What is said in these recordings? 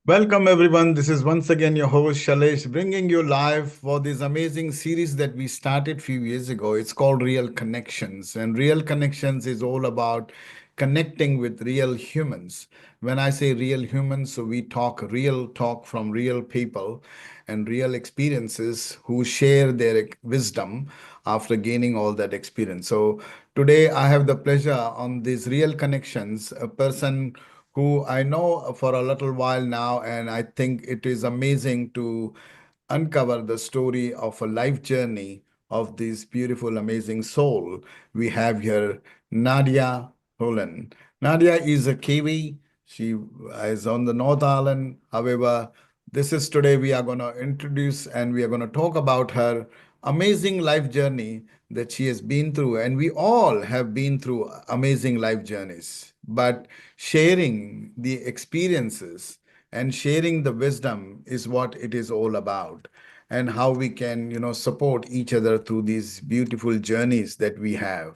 Welcome, everyone. This is once again your host, Shalesh, bringing you live for this amazing series that we started a few years ago. It's called Real Connections. And Real Connections is all about connecting with real humans. When I say real humans, so we talk real talk from real people and real experiences who share their wisdom after gaining all that experience. So today I have the pleasure on these Real Connections, a person who I know for a little while now, and I think it is amazing to uncover the story of a life journey of this beautiful, amazing soul. We have here Nadia Pullan. Nadia is a Kiwi. She is on the North Island. However, this is today we are going to introduce and we are going to talk about her amazing life journey that she has been through. And we all have been through amazing life journeys. But sharing the experiences and sharing the wisdom is what it is all about, and how we can support each other through these beautiful journeys that we have.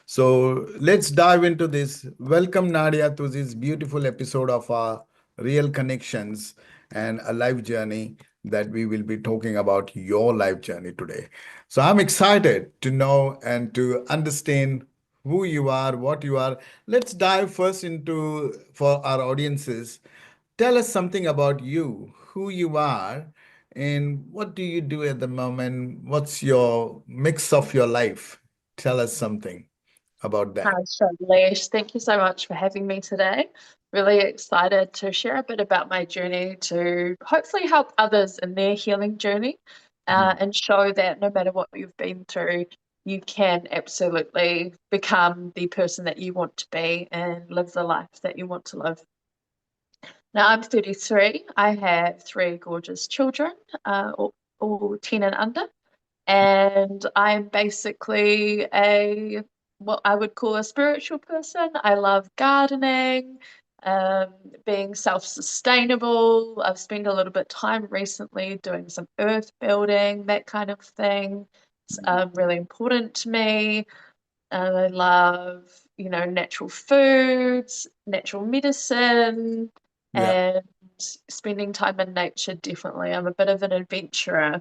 So let's dive into this. Welcome, Nadia, to this beautiful episode of our Real Connections and a life journey that we will be talking about your life journey today. So I'm excited to know and to understand who you are, what you are. Let's dive first into, for our audiences, tell us something about you, who you are, and what do you do at the moment? What's your mix of your life? Tell us something about Hi, that. Shailesh. Thank you so much for having me today. Really excited to share a bit about my journey to hopefully help others in their healing journey Mm. and show that no matter what you've been through, you can absolutely become the person that you want to be and live the life that you want to live. Now, I'm 33. I have three gorgeous children, all 10 and under. And I'm basically a what I would call a spiritual person. I love gardening, um, being self-sustainable. I've spent a little bit of time recently doing some earth building, that kind of thing. It's really important to me. I love, natural foods, natural medicine, Yeah. and spending time in nature, definitely. I'm a bit of an adventurer.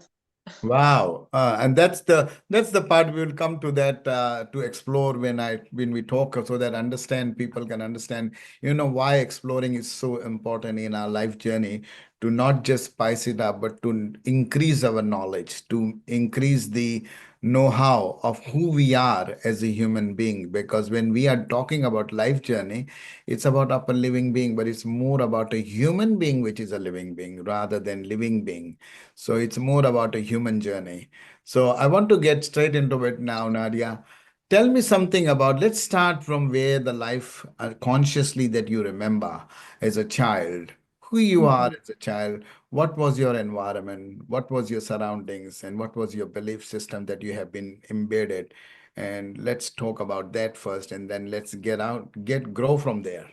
Wow. And that's the part we will come to that to explore when we talk, so that understand people can understand, why exploring is so important in our life journey, to not just spice it up, but to increase our knowledge, to increase the know-how of who we are as a human being. Because when we are talking about life journey, it's about upper living being, but it's more about a human being, which is a living being rather than living being. So it's more about a human journey. So I want to get straight into it now, Nadia. Tell me something about, let's start from where the life consciously that you remember as a child, who you are Mhm. as a child, what was your environment, what was your surroundings, and what was your belief system that you have been embedded. And let's talk about that first, and then let's grow from there.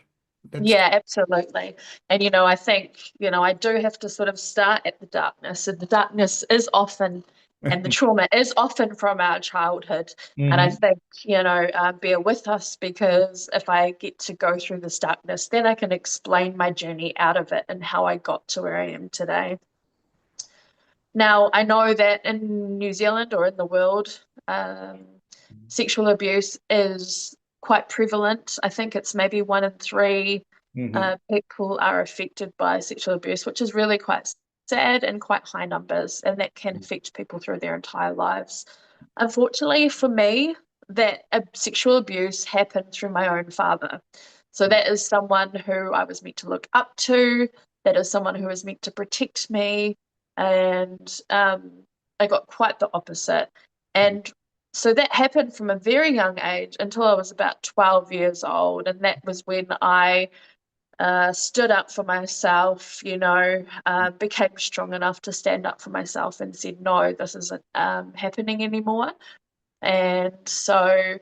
Let's. Yeah, absolutely. And I think, I do have to sort of start at the darkness. And the darkness is often, and the trauma is often from our childhood. And I Mhm. think, bear with us, because if I get to go through this darkness, then I can explain my journey out of it and how I got to where I am today. Now, I know that in New Zealand or in the world, sexual abuse is quite prevalent. I think it's maybe one in three Mhm. people are affected by sexual abuse, which is really quite sad and quite high numbers, and that can affect people through their entire lives. Unfortunately for me, that sexual abuse happened through my own father. So that is someone who I was meant to look up to. That is someone who was meant to protect me, and I got quite the opposite. And so that happened from a very young age until I was about 12 years old. And that was when I stood up for myself, became strong enough to stand up for myself and said, no, this isn't happening anymore. And so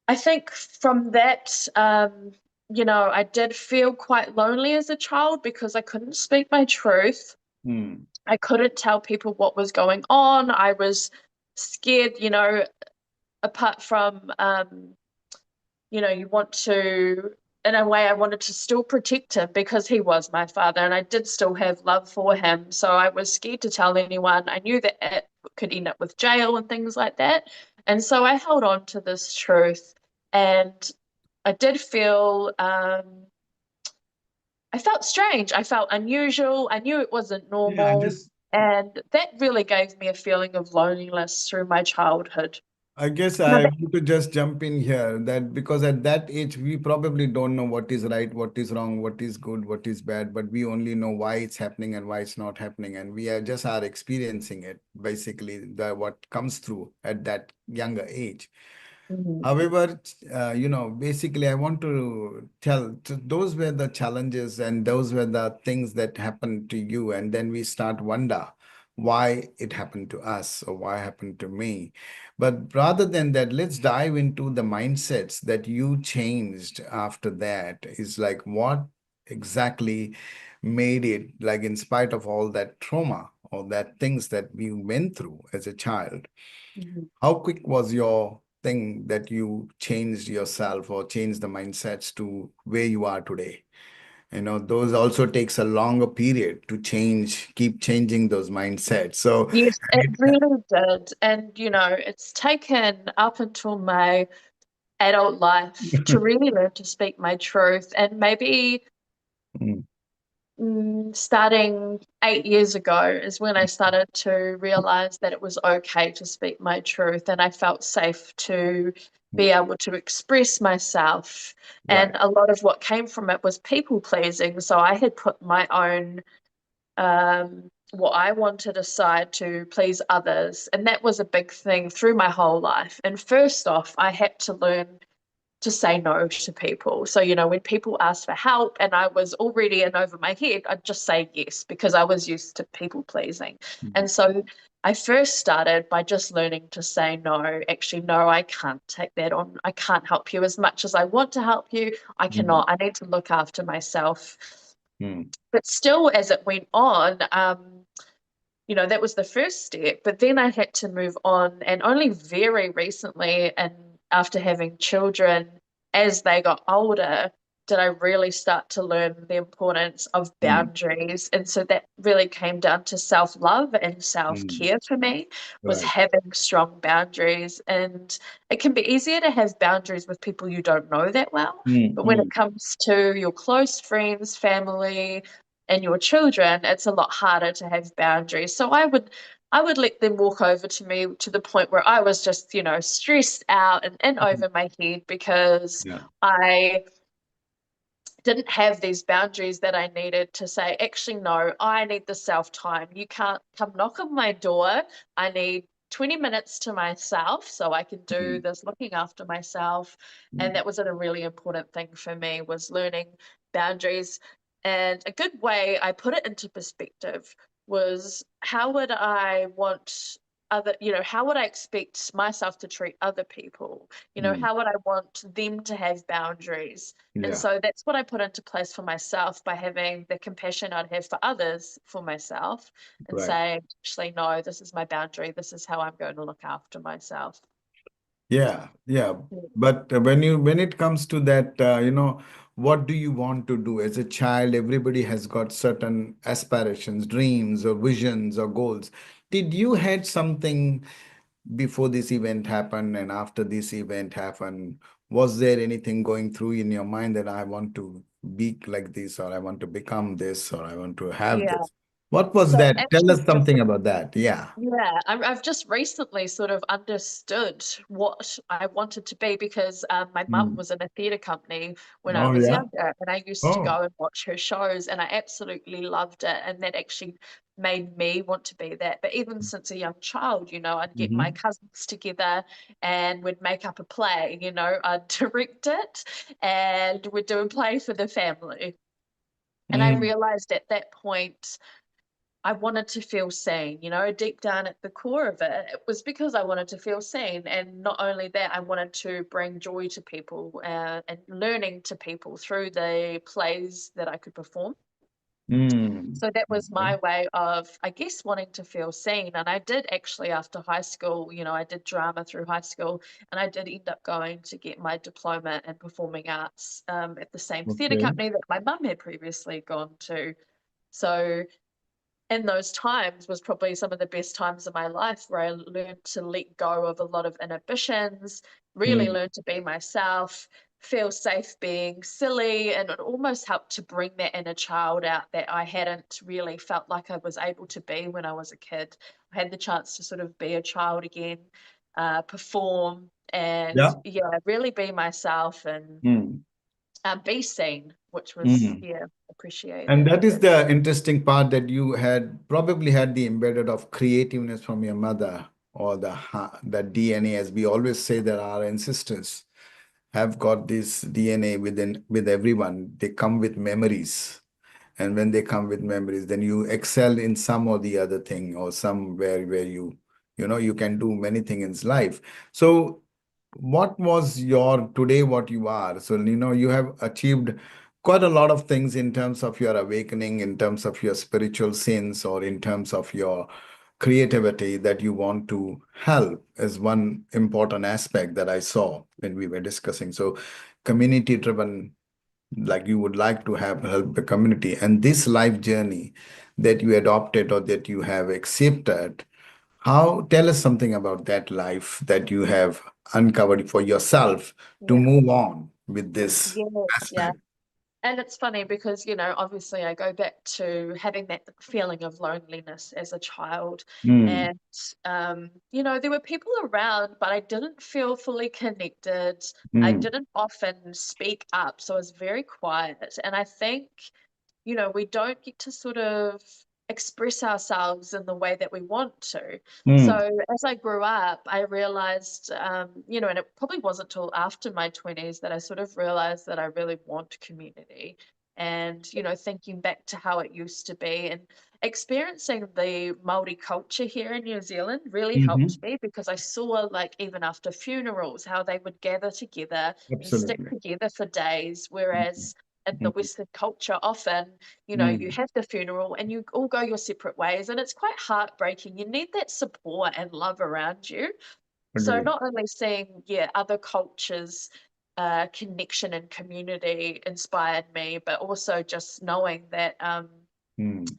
I think from that, I did feel quite lonely as a child because I couldn't speak my truth. Mhm. I couldn't tell people what was going on. I was scared, apart from, you want to. in a way, I wanted to still protect him because he was my father and I did still have love for him. So I was scared to tell anyone. I knew that it could end up with jail and things like that. And so I held on to this truth. And I did feel, I felt strange. I felt unusual. I knew it wasn't Yeah, I normal. just And that really gave me a feeling of loneliness through my childhood. I guess Now I that- want to just jump in here that because at that age we probably don't know what is right, what is wrong, what is good, what is bad, but we only know why it's happening and why it's not happening, and we are experiencing it basically the what comes through at that younger age. Mhm. However, basically, I want to those were the challenges and those were the things that happened to you. And then we start wonder why it happened to us or why happened to me. But rather than that, let's dive into the mindsets that you changed after that. Is like what exactly made it like in spite of all that trauma or that things that we went through as a child, Mhm. how quick was your thing that you changed yourself or changed the mindsets to where you are today? Those also takes a longer period to change, keep changing those mindsets. So, Yes, it really did. And, it's taken up until my adult life to really learn to speak my truth. And maybe Mm, starting 8 years ago is when I started to realize that it was okay to speak my truth. And I felt safe to be able to express myself. right. And a lot of what came from it was people pleasing. So I had put my own what I wanted aside to please others. And that was a big thing through my whole life. And first off, I had to learn to say no to people. So, when people asked for help and I was already in over my head, I'd just say yes because I was used to people pleasing. Mm, And so I first started by just learning to say no. Actually, no, I can't take that on. I can't help you as much as I want to help you. I mm, cannot. I need to look after myself. mm, But still, as it went on, that was the first step. But then I had to move on, and only very recently, and after having children, as they got older, did I really start to learn the importance of mm, boundaries. And so that really came down to self-love and mm, self-care for me, was right. having strong boundaries. And it can be easier to have boundaries with people you don't know that well. Mm, But when it mm, comes to your close friends, family, and your children, it's a lot harder to have boundaries. So I would let them walk over to me to the point where I was just, stressed out and in mm, over my head because yeah. I didn't have these boundaries that I needed to say, actually, no, I need the self time. You can't come knock on my door. I need 20 minutes to myself so I can do Mm, this looking after myself. And mm, that was a really important thing for me was learning boundaries. And a good way I put it into perspective was how would I want how would I expect myself to treat other people? mm, How would I want them to have boundaries? And yeah. so that's what I put into place for myself by having the compassion I'd have for others for myself and Right. saying, actually, no, this is my boundary. This is how I'm going to look after myself. Yeah, yeah. Mm. But when it comes to that, what do you want to do as a child? Everybody has got certain aspirations, dreams, or visions, or goals. Did you had something before this event happened and after this event happened? Was there anything going through in your mind that I want to be like this, or I want to become this, or I want to have Yeah. this? What was So that? Tell actually, us something about that. Yeah. yeah, I've just recently sort of understood what I wanted to be because my mum Mm. was in a theatre company when I Oh, was yeah. younger, and I used to Oh. go and watch her shows, and I absolutely loved it, and that actually made me want to be that. But even since a young child, I'd get my Hmm. cousins together and we'd make up a play, I'd direct it, and we'd do a play for the family. And I Mm. realized at that point I wanted to feel seen, deep down at the core of it. It was because I wanted to feel seen. And not only that, I wanted to bring joy to people and learning to people through the plays that I could perform. Mm. So that was Okay. my way of, I guess, wanting to feel seen. And I did actually, after high school, I did drama through high school, and I did end up going to get my diploma in performing arts at the same theatre Okay. company that my mum had previously gone to. So in those times was probably some of the best times of my life where I learned to let go of a lot of inhibitions, really Mm. learn to be myself, feel safe being silly, and it almost helped to bring that inner child out that I hadn't really felt like I was able to be when I was a kid. I had the chance to sort of be a child again, perform, and Yeah. yeah, really be myself and Mm. be seen, which was, Mm. yeah, And appreciated. that is the interesting part that you had probably had the embedded of creativeness from your mother or the DNA, as we always say that our ancestors have got this DNA with everyone. They come with memories. And when they come with memories, then you excel in some or the other thing or somewhere where you can do many things in life. So what was your today, what you are? So, you have achieved quite a lot of things in terms of your awakening, in terms of your spiritual sense, or in terms of your creativity that you want to help is one important aspect that I saw when we were discussing. So, community driven, like you would like to have help the community, and this life journey that you adopted or that you have accepted, how tell us something about that life that you have uncovered for yourself to Yeah. move on with this Yes, yeah. aspect. And it's funny because, obviously I go back to having that feeling of loneliness as a child. Mm, And, there were people around, but I didn't feel fully connected. I mm, didn't often speak up. So I was very quiet. And I think we don't get to sort of express ourselves in the way that we want to. mm, So as I grew up, I realized, and it probably wasn't till after my 20s that I sort of realized that I really want community. And, thinking back to how it used to be and experiencing the Māori culture here in New Zealand really helped mhm. me because I saw, like, even after funerals, how they would gather together and stick Absolutely. together for days, Mhm, whereas in the mhm, Western culture, often, you mm. have the funeral and you all go your separate ways, and it's quite heartbreaking. You need that support and love around you. So Agreed. not only seeing, yeah, other cultures, connection and community inspired me, but also just knowing that Mm,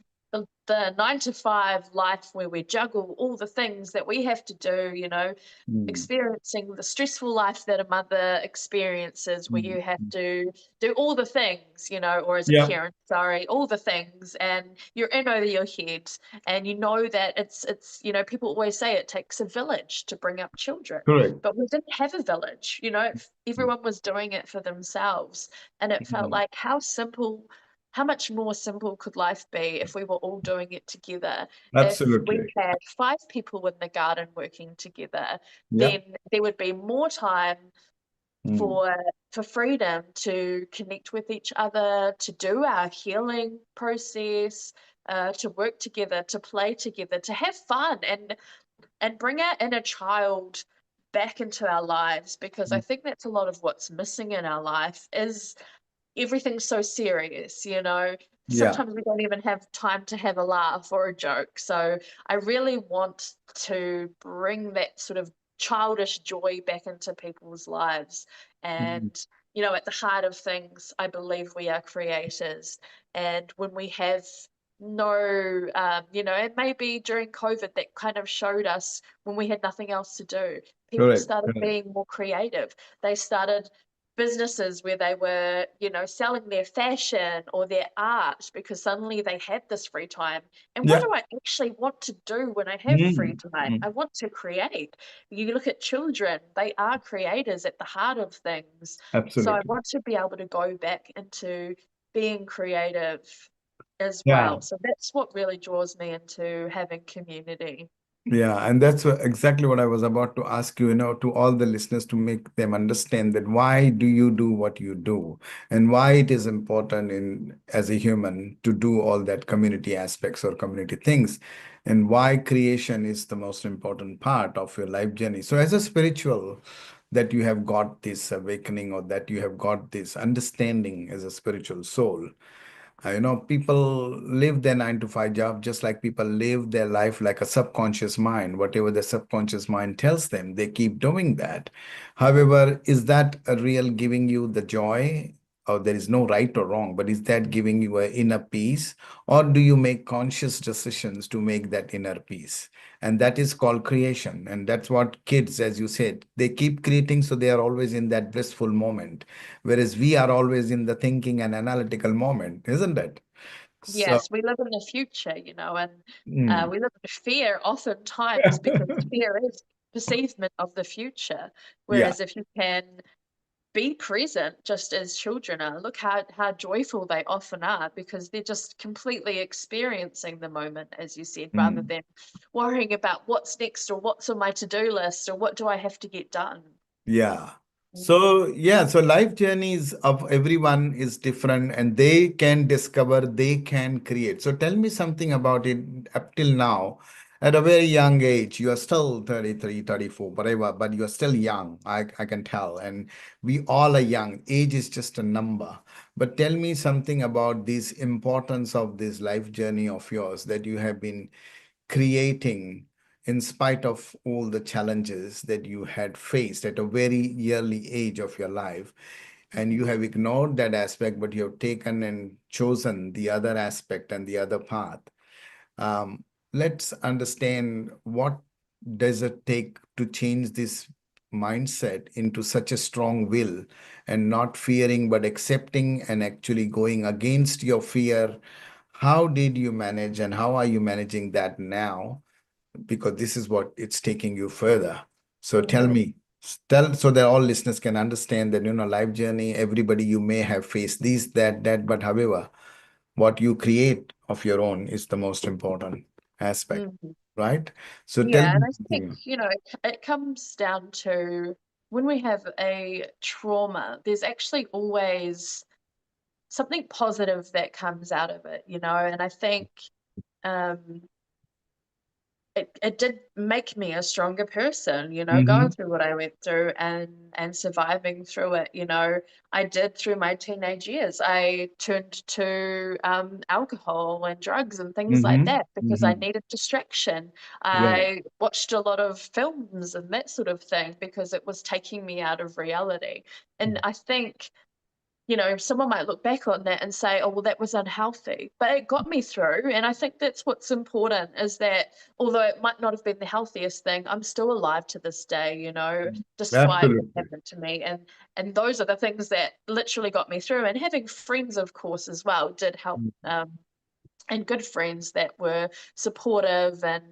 the 9 to 5 life where we juggle all the things that we have to do, mm, experiencing the stressful life that a mother experiences where mm, you have mm. to do all the things, or as a Yeah, parent, sorry, all the things, and you're in over your head, and you know that people always say it takes a village to bring up children, correct. but we didn't have a village, everyone was doing it for themselves, and it felt Mm, like how much more simple could life be if we were all doing it together? If we absolutely. had 5 people in the garden working together, Yeah. then there would be more time Mm, for freedom to connect with each other, to do our healing process, to work together, to play together, to have fun and bring our inner child back into our lives because I mm. think that's a lot of what's missing in our life is everything's so serious, Yeah. Sometimes we don't even have time to have a laugh or a joke. So I really want to bring that sort of childish joy back into people's lives. Mm, And, at the heart of things, I believe we are creators. And when we have no, it may be during COVID that kind of showed us when we had nothing else to do. People correct. started Correct. being more creative. They started businesses where they were, selling their fashion or their art because suddenly they had this free time. And what Yeah. do I actually want to do when I have free Mm, time? mm. I want to create. You look at children, they are creators at the heart of things. So I Absolutely. want to be able to go back into being creative as Yeah. well. So that's what really draws me into having community. Yeah, and that's exactly what I was about to ask you, to all the listeners to make them understand that why do you do what you do and why it is important in as a human to do all that community aspects or community things and why creation is the most important part of your life journey. So as a spiritual that you have got this awakening or that you have got this understanding as a spiritual soul, People live their 9 to 5 job just like people live their life like a subconscious mind. Whatever the subconscious mind tells them, they keep doing that. However, is that a real giving you the joy? Or there is no right or wrong, but is that giving you an inner peace? Or do you make conscious decisions to make that inner peace? And that is called creation. And that's what kids, as you said, they keep creating, so they are always in that blissful moment, whereas we are always in the thinking and analytical moment, isn't it? So, Yes, we live in the future, and mm, we live in fear oftentimes because fear is perceivement of the future. yeah, Whereas if you can be present just as children are, look how joyful they often are because they're just completely experiencing the moment, as you said, rather mm, than worrying about what's next or what's on my to-do list or what do I have to get done. yeah. Mm, So life journeys of everyone is different and they can discover, they can create. So tell me something about it up till now. At a very young age, you are still 33, 34, whatever, but you are still young, I can tell. And we all are young. Age is just a number. But tell me something about this importance of this life journey of yours that you have been creating in spite of all the challenges that you had faced at a very early age of your life. And you have ignored that aspect, but you have taken and chosen the other aspect and the other path. Um, let's understand, what does it take to change this mindset into such a strong will and not fearing but accepting and actually going against your fear. How did you manage and how are you managing that now? Because this is what it's taking you further. So tell mhm, me, tell so that all listeners can understand that, life journey, everybody, you may have faced these, that, but however, what you create of your own is the most important aspect, mhm. right? So tell Yeah, and me I think, something. it comes down to when we have a trauma, there's actually always something positive that comes out of it. And I think um, it did make me a stronger person, going Mm-hmm. through what I went through and surviving through it. I did through my teenage years. I turned to alcohol and drugs and things like Mm-hmm. that because I Mm-hmm. needed distraction. Yeah. I watched a lot of films and that sort of thing because it was taking me out of reality. And I think someone might look back on that and say, oh, well, that was unhealthy, but it got me through. And I think that's what's important is that although it might not have been the healthiest thing, I'm still alive to this day, despite what Absolutely. happened to me. And those are the things that literally got me through. And having friends, of course, as well did help. And good friends that were supportive. And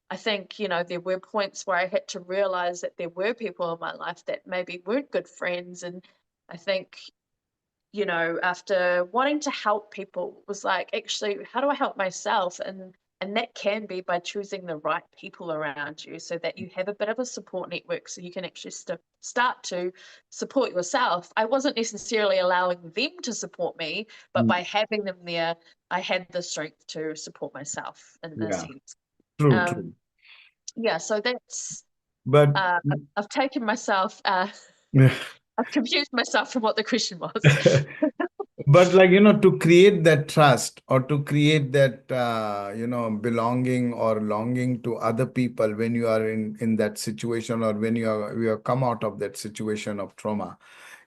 I think, there were points where I had to realize that there were people in my life that maybe weren't good friends. And I think after wanting to help people was like, actually, how do I help myself? And that can be by choosing the right people around you so that you have a bit of a support network so you can actually start to support yourself. I wasn't necessarily allowing them to support me, but Mm. by having them there, I had the strength to support myself in a Yeah. sense. True, Um, true. yeah, so that's But I've taken myself I've confused myself from what the question was. But to create that trust or to create that belonging or longing to other people when you are in that situation, or when you have come out of that situation of trauma,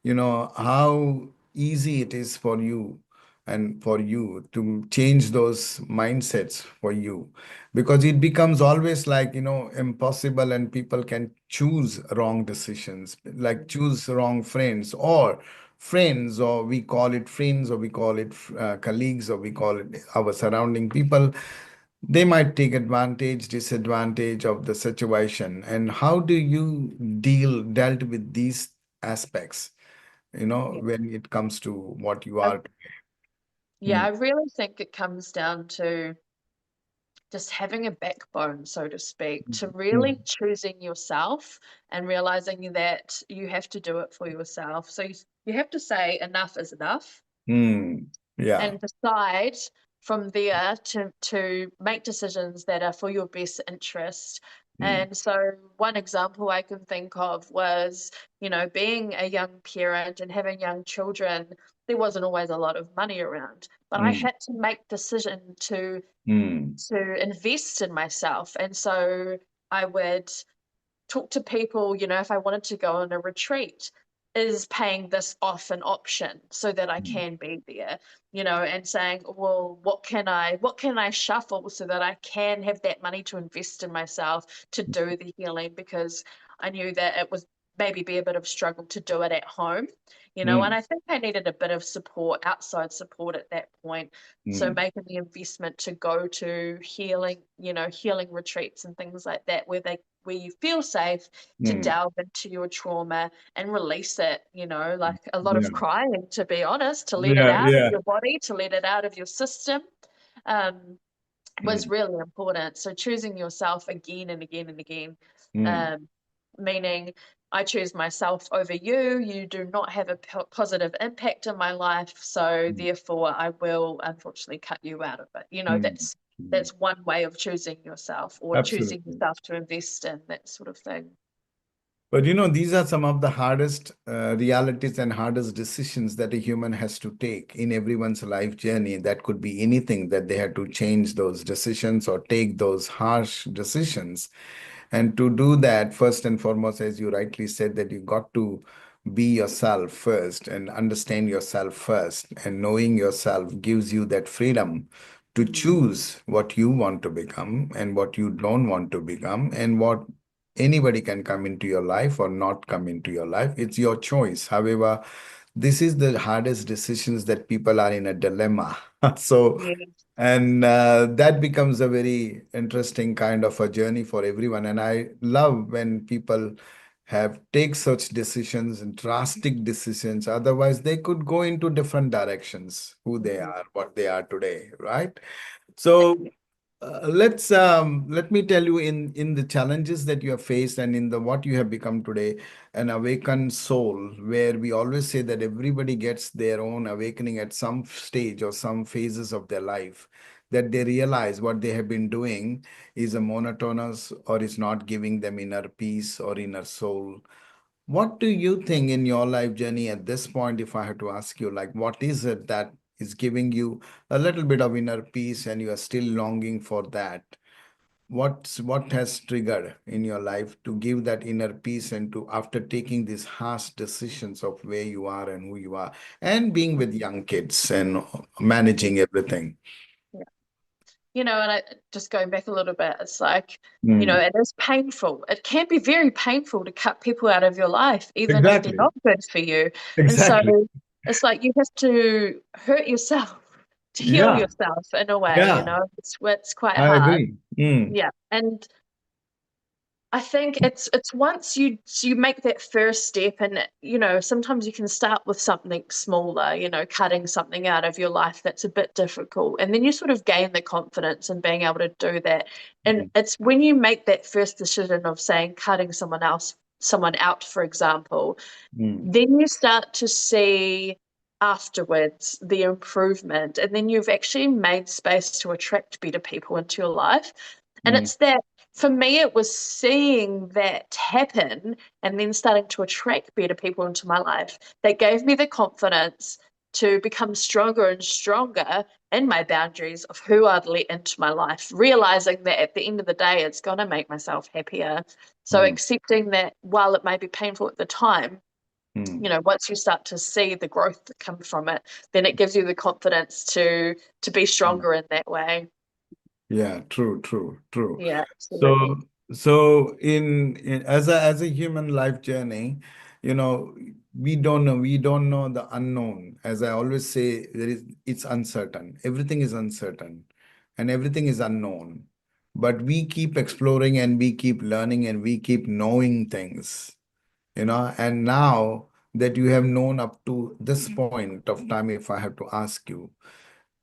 how easy it is for you and for you to change those mindsets for you, because it becomes always like impossible, and people can choose wrong decisions, like choose wrong friends, or we call it friends, or we call it colleagues, or we call it our surrounding people. They might take advantage, disadvantage of the situation. And how do you dealt with these aspects, Yeah. when it comes to what you I, are? yeah, Mm, I really think it comes down to just having a backbone, so to speak, to mm, really choosing yourself and realizing that you have to do it for yourself. So you have to say enough is enough mm, yeah. and decide from there to make decisions that are for your best interest. mm, And so, one example I can think of was, being a young parent and having young children, there wasn't always a lot of money around, but I mm, had to make decision mm, to invest in myself. And so I would talk to people, if I wanted to go on a retreat, is paying this off an option so that I mm, can be there, and saying, well, what can I shuffle so that I can have that money to invest in myself to do the healing, because I knew that it was maybe be a bit of struggle to do it at home, and mm, I think I needed a bit of support, outside support at that point. So mm, making the investment to go to healing retreats and things like that, where you feel safe to mm. delve into your trauma and release it, like a lot Yeah, of crying, to be honest, to let it yeah, out of yeah. your body, to let it out of your system, um, was Mm, really important. So choosing yourself again and again and again, mm, um, meaning I choose myself over you. You do not have a positive impact in my life, so mm, therefore I will unfortunately cut you out of it. mm, That's mm. one way of choosing yourself, or choosing Absolutely. yourself to invest in, that sort of thing. But these are some of the hardest realities and hardest decisions that a human has to take in everyone's life journey. That could be anything that they have to change those decisions or take those harsh decisions. And to do that, first and foremost, as you rightly said, that you got to be yourself first and understand yourself first. And knowing yourself gives you that freedom to choose what you want to become and what you don't want to become, and what anybody can come into your life or not come into your life. It's your choice. However, this is the hardest decisions that people are in a dilemma. So, Yeah. and that becomes a very interesting kind of a journey for everyone. And I love when people have take such decisions and drastic decisions. Otherwise, they could go into different directions, who they Mhm. are, what they are today, right? So let me tell you in the challenges that you have faced and in the what you have become today, an awakened soul, where we always say that everybody gets their own awakening at some stage or some phases of their life, that they realize what they have been doing is a monotonous or is not giving them inner peace or inner soul. What do you think in your life journey at this point, if I had to ask you, like, what is it that is giving you a little bit of inner peace and you are still longing for that? What has triggered in your life to give that inner peace and to after taking these harsh decisions of where you are and who you are and being with young kids and managing everything? Yeah. And just going back a little bit, it's like, Mm, it is painful. It can be very painful to cut people out of your life, even if they're exactly. not good for you. And so Exactly. it's like you have to hurt yourself to heal Yeah. yourself in a way, Yeah. it's quite I hard. agree. Mm, Yeah. And I think it's once you make that first step, and sometimes you can start with something smaller, cutting something out of your life that's a bit difficult, and then you sort of gain the confidence in being able to do that. And mm, it's when you make that first decision of saying cutting someone out, for example, mm, then you start to see afterwards the improvement, and then you've actually made space to attract better people into your life. And mm, it's that, for me, it was seeing that happen and then starting to attract better people into my life that gave me the confidence to become stronger and stronger in my boundaries of who I'd let into my life, realizing that at the end of the day, it's going to make myself happier. So mm, accepting that while it may be painful at the time, mm. once you start to see the growth that comes from it, then it gives you the confidence to be Mm. stronger in that way. Yeah, true, true, true. Yeah, absolutely. So, in as a human life journey, you know, we don't know the unknown. As I always say, it's uncertain. Everything is uncertain, and everything is unknown. But we keep exploring and we keep learning and we keep knowing things, and now that you have known up to this point of time, if I have to ask you,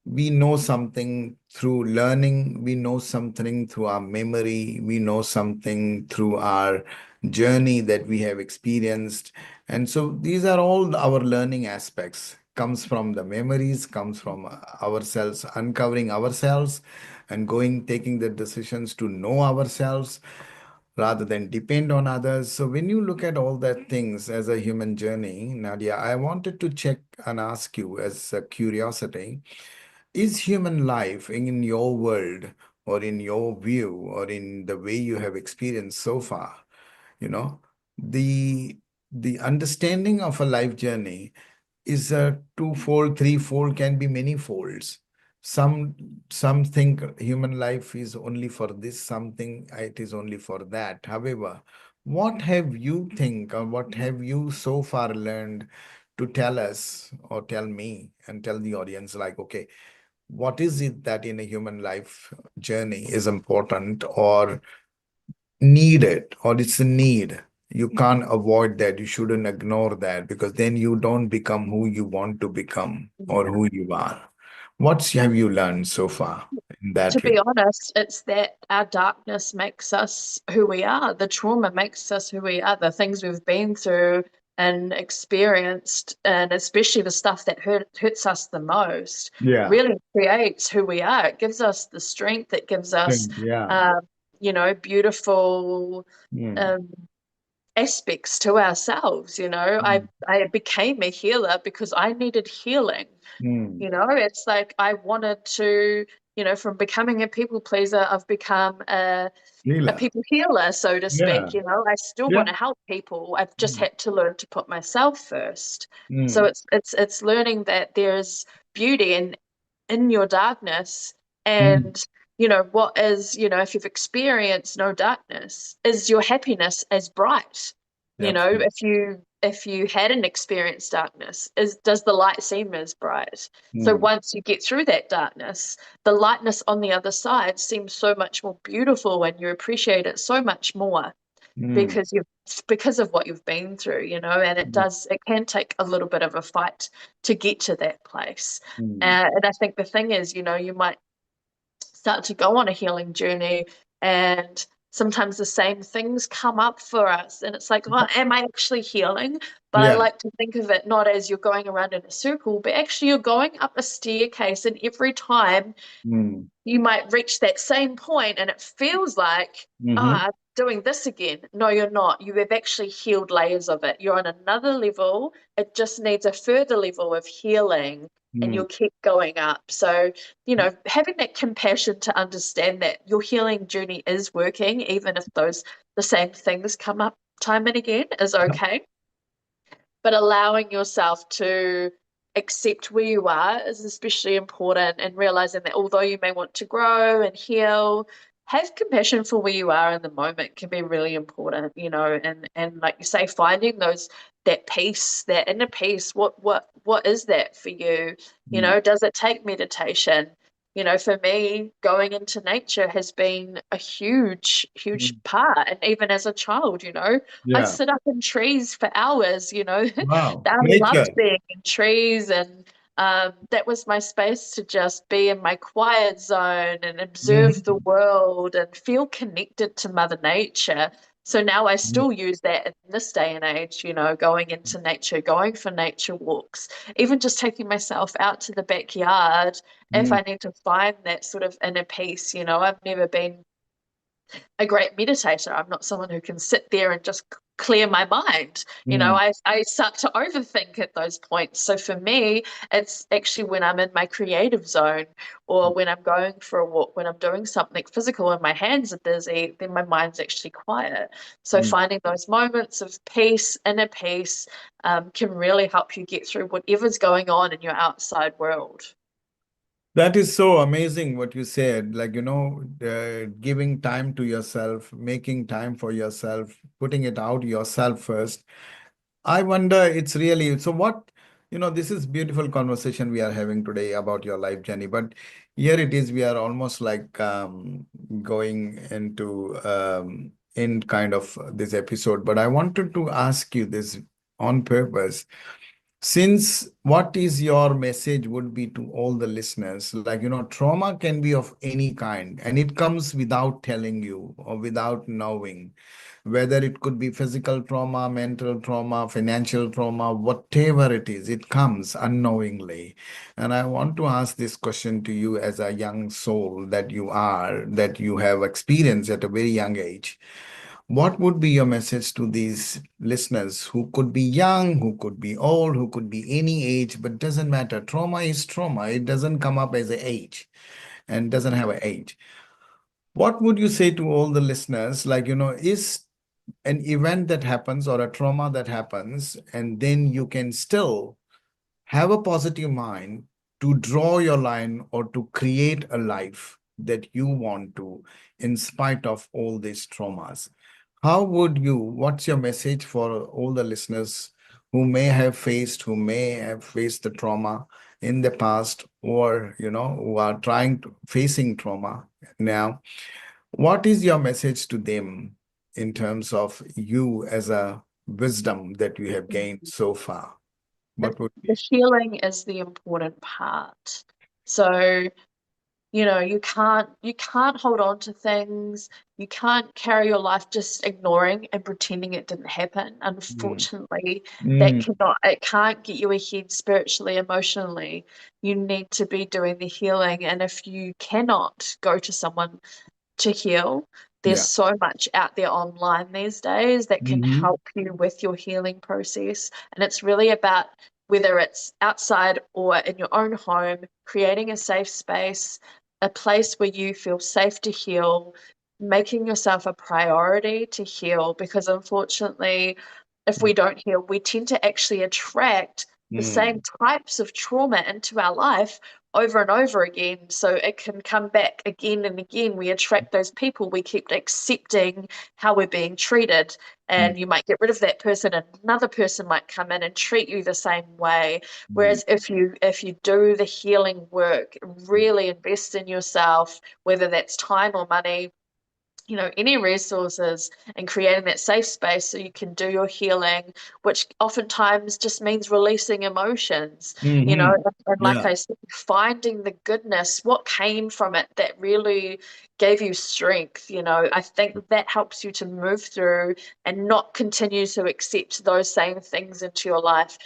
we know something through learning, we know something through our memory, we know something through our journey that we have experienced. And so these are all our learning aspects, comes from the memories, comes from ourselves, uncovering ourselves and going, taking the decisions to know ourselves. rather than depend on others. So when you look at all that things as a human journey, Nadia, I wanted to check and ask you as a curiosity, is human life in your world or in your view or in the way you have experienced so far, you know, the the understanding of a life journey is a twofold, threefold, can be many folds. Some some think human life is only for this, something it is only for that. However, what have you think or what have you so far learned to tell us or tell me and tell the audience like, okay, what is it that in a human life journey is important or needed or it's a need. You can't avoid that. You shouldn't ignore that because then you don't become who you want to become or who you are. What have you learned so far in To that be way? honest, it's that our darkness makes us who we are. The trauma makes us who we are. The things we've been through and experienced, and especially the stuff that hurts us the most, Yeah. really creates who we are. It gives us the strength. It gives us, Yeah. um, beautiful Mm, um, aspects to ourselves. mm, I became a healer because I needed healing. mm. It's like I wanted to, from becoming a people pleaser, I've become a Leela. people healer, so to Yeah. speak. I still Yeah. want to help people. I've just Mm, had to learn to put myself first. So mm, it's learning that there's beauty in your darkness, mm. and what is, if you've experienced no darkness, is your happiness as bright? Absolutely. If you hadn't experienced darkness, does the light seem as bright? So Mm, once you get through that darkness, the lightness on the other side seems so much more beautiful, and you appreciate it so much more mm, because of what you've been through, and mm, it can take a little bit of a fight to get to that place. mm. And I think the thing is, you might start to go on a healing journey, and sometimes the same things come up for us, and it's like, well, am I actually healing? But I Yeah. like to think of it not as you're going around in a circle, but actually you're going up a staircase, and every time Mm, you might reach that same point and it feels like, mm-hmm. I'm doing this again. No, you're not. You have actually healed layers of it. You're on another level. It just needs a further level of healing, and Mm, you'll keep going up. So, having that compassion to understand that your healing journey is working, even if the same things come up time and again, is okay, but allowing yourself to accept where you are is especially important, and realizing that although you may want to grow and heal, have compassion for where you are in the moment can be really important, and like you say, finding that peace, that inner peace. What is that for you? mm, Does it take meditation? For me, going into nature has been a huge, huge mm. part. And even as a child, I Yeah. sit up in trees for hours. Wow. I Nature. loved being in trees, and that was my space to just be in my quiet zone and observe the Mhm. world and feel connected to Mother Nature. So now I still use that in this day and age, going into nature, going for nature walks, even just taking myself out to the backyard if Mm, I need to find that sort of inner peace. I've never been a great meditator. I'm not someone who can sit there and just clear my mind. mm, I start to overthink at those points. So for me, it's actually when I'm in my creative zone, or when I'm going for a walk, when I'm doing something physical and my hands are busy, then my mind's actually quiet. So mm. finding those moments of peace, inner peace, can really help you get through whatever's going on in your outside world. That is so amazing what you said. Like, giving time to yourself, making time for yourself, putting it out yourself first. I wonder, it's really so what, this is beautiful conversation we are having today about your life journey. But here it is, we are almost like going into in kind of this episode. But I wanted to ask you this on purpose. Since what is your message would be to all the listeners? Like, trauma can be of any kind and it comes without telling you or without knowing, whether it could be physical trauma, mental trauma, financial trauma, whatever it comes unknowingly. And I want to ask this question to you as a young soul that you are, that you have experienced at a very young age. What would be your message to these listeners who could be young, who could be old, who could be any age, but doesn't matter. Trauma is trauma. It doesn't come up as an age and doesn't have an age. What would you say to all the listeners? Like, is an event that happens or a trauma that happens, and then you can still have a positive mind to draw your line or to create a life that you want to, in spite of all these traumas. What's your message for all the listeners who may have faced the trauma in the past, or, who are facing trauma now? What is your message to them in terms of you as a wisdom that you have gained so far? The, What would the be? healing is the important part. So, you can't hold on to things. You can't carry your life just ignoring and pretending it didn't happen. Mm, Unfortunately, mm, it can't get you ahead spiritually, emotionally. You need to be doing the healing. And if you cannot go to someone to heal, there's yeah. so much out there online these days that can Hmm. help you with your healing process. And it's really about, whether it's outside or in your own home, creating a safe space, a place where you feel safe to heal, making yourself a priority to heal. Because unfortunately, if we don't heal, we tend to actually attract the same Mm, types of trauma into our life over and over again. So it can come back again and again. We attract those people. We keep accepting how we're being treated. mm, And you might get rid of that person, and another person might come in and treat you the same way. mm, Whereas if you do the healing work, really invest in yourself, whether that's time or money, any resources, and creating that safe space so you can do your healing, which oftentimes just means releasing emotions, mhm. and like Yeah. I said, finding the goodness, what came from it that really gave you strength. I think that helps you to move through and not continue to accept those same things into your life.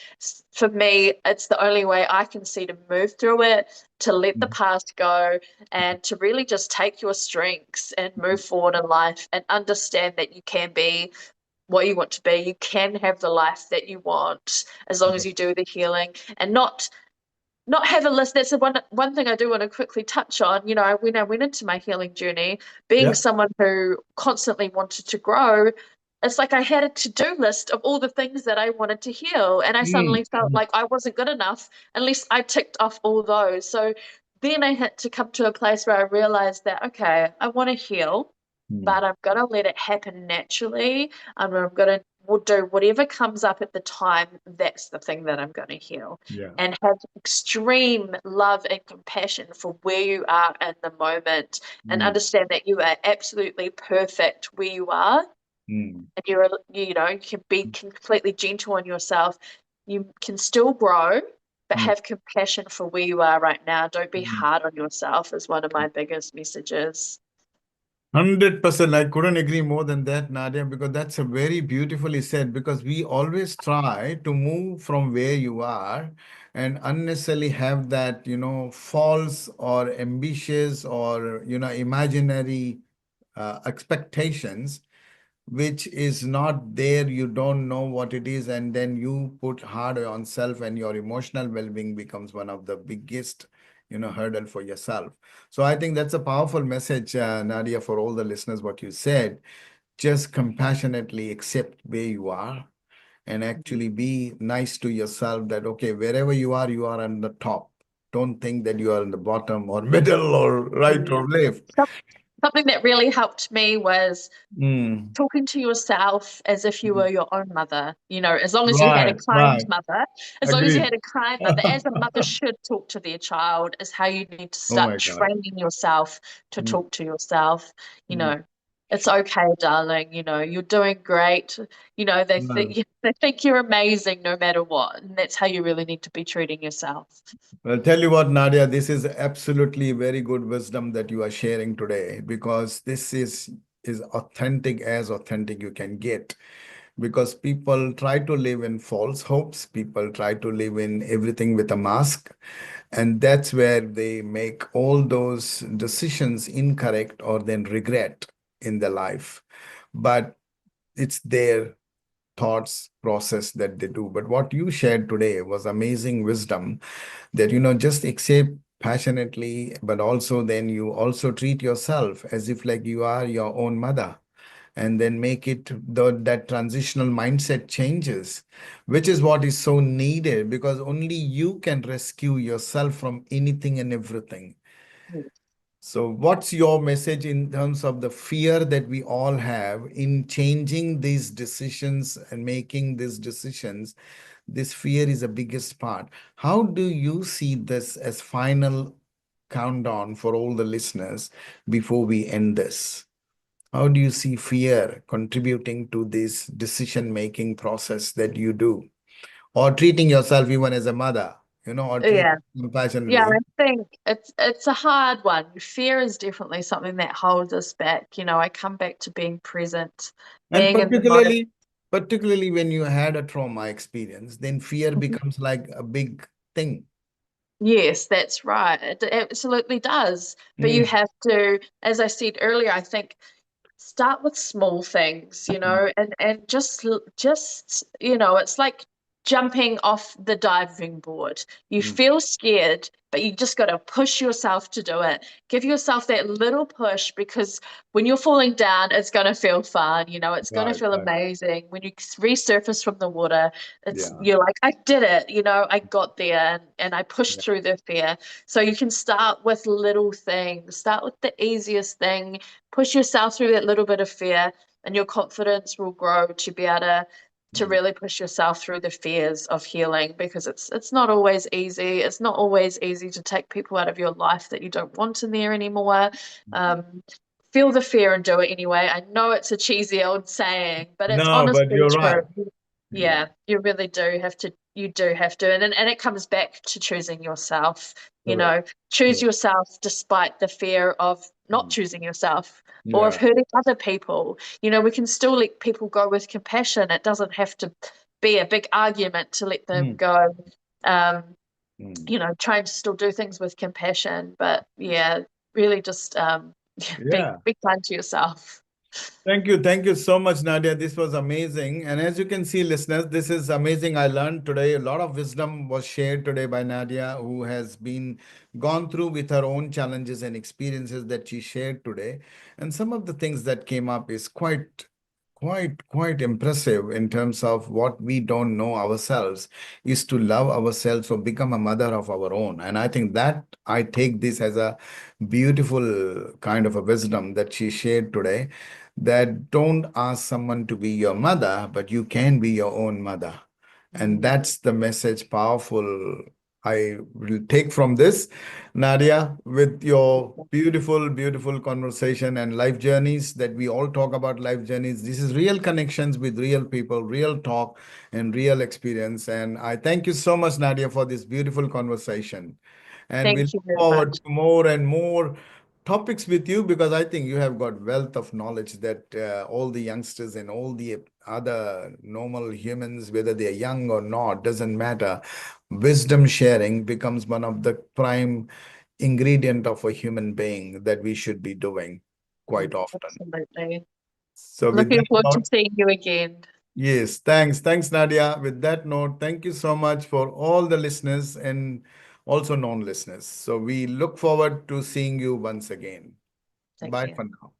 For me, it's the only way I can see to move through it, to let the past go, and to really just take your strengths and move forward in life and understand that you can be what you want to be. You can have the life that you want as long as you do the healing, and not have a list. That's the one thing I do want to quickly touch on. When I went into my healing journey, being Yeah. someone who constantly wanted to grow, it's like I had a to-do list of all the things that I wanted to heal. And I Mm, suddenly felt mm, like I wasn't good enough unless I ticked off all those. So then I had to come to a place where I realized that, okay, I want to heal, mm. but I'm gonna let it happen naturally. I'm gonna will do whatever comes up at the time. That's the thing that I'm gonna heal, Yeah. and have extreme love and compassion for where you are in the moment, and Mm, understand that you are absolutely perfect where you are, mm, and you can be completely gentle on yourself. You can still grow, but mm, have compassion for where you are right now. Don't be mm. hard on yourself is one of my biggest messages. 100%. I couldn't agree more than that, Nadia, because that's a very beautifully said. Because we always try to move from where you are and unnecessarily have that, false or ambitious or, imaginary expectations which is not there. You don't know what it is, and then you put hard on self, and your emotional well-being becomes one of the biggest, hurdle for yourself. So I think that's a powerful message, Nadia, for all the listeners. What you said, just compassionately accept where you are and actually be nice to yourself, that okay, wherever you are on the top. Don't think that you are in the bottom or middle or right Yeah. or left. Some- Something that really helped me was Mm. talking to yourself as if you were your own mother. As long as you had a Right, kind right. mother, as long as you Agreed. had a kind mother, as a mother should talk to their child, is how you need to Oh start my God. training yourself to Mm, talk to yourself. You mm. know, it's okay, darling. You're doing great. They Well, think they think you're amazing no matter what, and that's how you really need to be treating yourself. well, tell you what, Nadia, this is absolutely very good wisdom that you are sharing today, because this is authentic you can get. Because people try to live in false hopes, people try to live in everything with a mask, and that's where they make all those decisions incorrect or then regret in their life. But it's their thoughts process that they do. But what you shared today was amazing wisdom that, just accept passionately, but also then you also treat yourself as if like you are your own mother, and then make it that transitional mindset changes, which is what is so needed, because only you can rescue yourself from anything and everything. So, what's your message in terms of the fear that we all have in changing these decisions and making these decisions? This fear is the biggest part. How do you see this as final countdown for all the listeners before we end this? How do you see fear contributing to this decision-making process that you do, or treating yourself even as a mother, or treat Yeah. Yeah, compassionately? I think it's a hard one. Fear is definitely something that holds us back. I come back to being present, And being in the moment. particularly when you had a trauma experience, then fear becomes like a big thing. Yes, that's right. It absolutely does. But you Mm, have to, as I said earlier, I think start with small things, mm, and just it's like jumping off the diving board. You mm. feel scared, but you just got to push yourself to do it. Give yourself that little push, because when you're falling down, it's going to feel fun. It's going to Right, feel right. amazing when you resurface from the water. It's Yeah, you're like, I did it. I got there, and I pushed yeah. through the fear. So you can start with little things. Start with the easiest thing, push yourself through that little bit of fear, and your confidence will grow to be able to Mm, really push yourself through the fears of healing, because it's not always easy. It's not always easy to take people out of your life that you don't want in there anymore. mm. um, Feel the fear and do it anyway. I know it's a cheesy old saying, but it's No, but honestly you're true. right. Yeah, Yeah, you really do have to. You do have to, and it comes back to choosing yourself. You correct. know, choose Correct. yourself despite the fear of not Mm. choosing yourself or of Yeah. hurting other people. We can still let people go with compassion. It doesn't have to be a big argument to let them Mm, go. Um, mm. trying to still do things with compassion, but yeah, really just be Yeah. be kind to yourself. Thank you. Thank you so much, Nadia. This was amazing. And as you can see, listeners, this is amazing. I learned today a lot of wisdom was shared today by Nadia, who has been gone through with her own challenges and experiences that she shared today. And some of the things that came up is quite impressive in terms of what we don't know ourselves is to love ourselves or become a mother of our own. And I think that I take this as a beautiful kind of a wisdom that she shared today, that don't ask someone to be your mother, but you can be your own mother. And Mm. that's the message powerful I will take from this, Nadia, with your beautiful, beautiful conversation and life journeys that we all talk about life journeys. This is real connections with real people, real talk, and real experience. And I thank you so much, Nadia, for this beautiful conversation. And we Thank you look very forward much. to more and more topics with you, because I think you have got wealth of knowledge that all the youngsters and all the other normal humans, whether they are young or not, doesn't matter. Wisdom sharing becomes one of the prime ingredient of a human being that we should be doing quite often. Absolutely. So with Looking that forward to note, seeing you again. yes, thanks, Nadia. With that note, thank you so much for all the listeners and also non-listeners. So we look forward to seeing you once again. Take Bye care. for now.